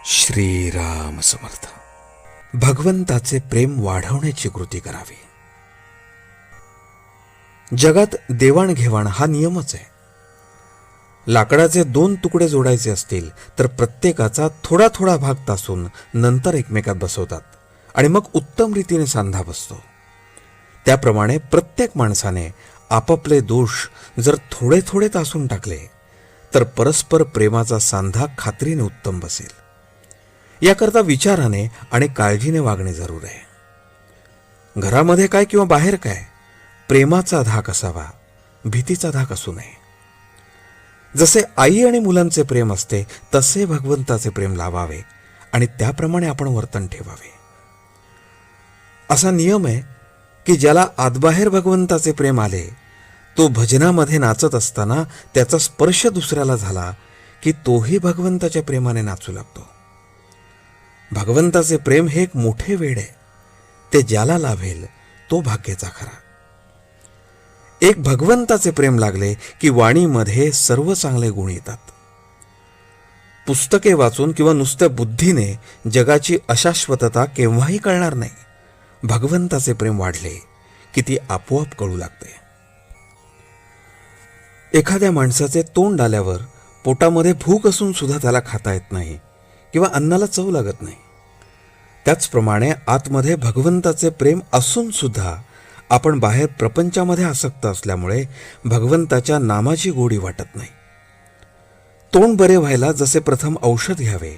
श्रीराम समर्थ. भगवंताचे प्रेम वाढवण्याची कृती करावी. जगात देवाणघेवाण हा नियमच आहे. लाकडाचे 2 तुकडे जोडायचे असतील तर प्रत्येकाचा थोडा थोडा भाग तासून नंतर एकमेकात बसवतात आणि मग उत्तम रीतीने सांधा बसतो. त्याप्रमाणे प्रत्येक माणसाने आपापले दोष जर थोडे थोडे तासून टाकले तर परस्पर प्रेमाचा सांधा खात्रीने उत्तम बसेल. याकरता विचाराने आणि काळजीने वागणे जरूर आहे. घरामध्ये काय किंवा बाहेर काय, प्रेमाचा धाक असावा, भीतीचा धाक असू नये. जसे आई आणि मुलांचे प्रेम असते तसे भगवंताचे प्रेम लावावे आणि त्याप्रमाणे आपण वर्तन ठेवावे. असा नियम आहे की ज्याला आतबाहेर भगवंताचे प्रेम आले तो भजनामध्ये नाचत असताना त्याचा स्पर्श दुसऱ्याला झाला की तोही भगवंताच्या प्रेमाने नाचू लागतो. भगवंताचे प्रेम हे एक मोठे वेड आहे. ते ज्याला लाभेल तो भाग्याचा खरा. एक भगवंताचे प्रेम लागले की वाणीमध्ये सर्व चांगले गुण येतात. पुस्तके वाचून किंवा नुसत्या बुद्धीने जगाची अशाश्वतता केव्हाही कळणार नाही. भगवंताचे प्रेम वाढले की ती आपोआप कळू लागते. एखाद्या माणसाचे तोंड आल्यावर पोटामध्ये भूक असून सुद्धा त्याला खाता येत नाही किंवा अन्नाला चव लागत नाही. त्याचप्रमाणे आतमध्ये भगवंताचे प्रेम असून सुद्धा आपण बाहेर प्रपंचामध्ये आसक्त असल्यामुळे भगवंताच्या नामाची गोडी वाटत नाही. तोंड बरे व्हायला जसे प्रथम औषध घ्यावे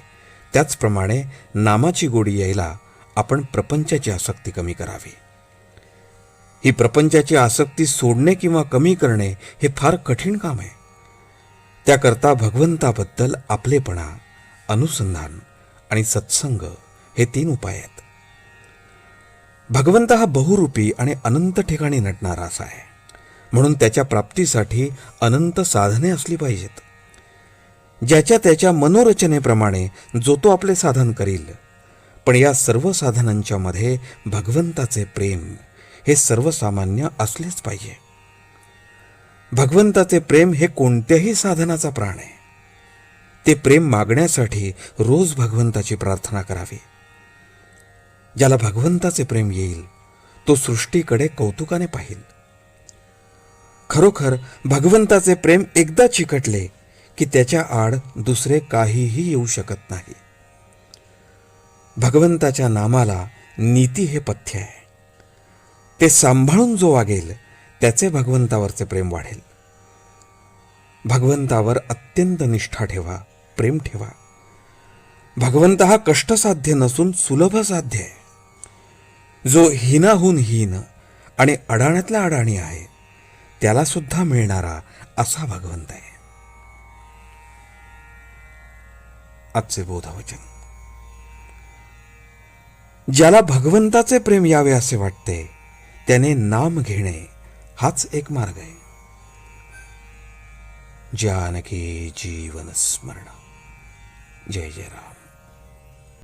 त्याचप्रमाणे नामाची गोडी यायला आपण प्रपंचाची आसक्ती कमी करावी. ही प्रपंचाची आसक्ती सोडणे किंवा कमी करणे हे फार कठीण काम आहे. त्याकरता भगवंताबद्दल आपलेपणा, अनुसंधान आणि सत्संग हे 3 उपाय आहेत. भगवंत हा बहुरूपी आणि अनंत ठिकाणी नटणारा असा आहे, म्हणून त्याच्या प्राप्तीसाठी अनंत साधने असली पाहिजेत. ज्याच्या त्याच्या मनोरचनेप्रमाणे जो तो आपले साधन करील, पण या सर्व साधनांच्या मध्ये भगवंताचे प्रेम हे सर्वसामान्य असलेच पाहिजे. भगवंताचे प्रेम हे कोणत्याही साधनाचा प्राण आहे. ते प्रेम मागण्यासाठी रोज भगवंताची प्रार्थना करावी. ज्याला भगवंताचे प्रेम येईल तो सृष्टीकडे कौतुकाने पाहिल. खरोखर भगवंताचे प्रेम एकदा चिकटले की त्याच्या आड दुसरे काहीही येऊ शकत नाही. भगवंताच्या नामाला नीती हे पथ्य आहे. ते सांभाळून जो वागेल त्याचे भगवंतावरचे प्रेम वाढेल. भगवंतावर अत्यंत निष्ठा ठेवा, प्रेम ठेवा. भगवंत हा कष्टसाध्य नसून सुलभ साध्य आहे. जो हीनाहून हीन आणि अडाण्यातल्या अडाणी आहे त्याला सुद्धा मिळणारा असा भगवंत आहे. आजचे बोधवचन. ज्याला भगवंताचे प्रेम यावे असे वाटते त्याने नाम घेणे हाच एक मार्ग आहे. जानकी जीवन स्मरण. जय जय राम.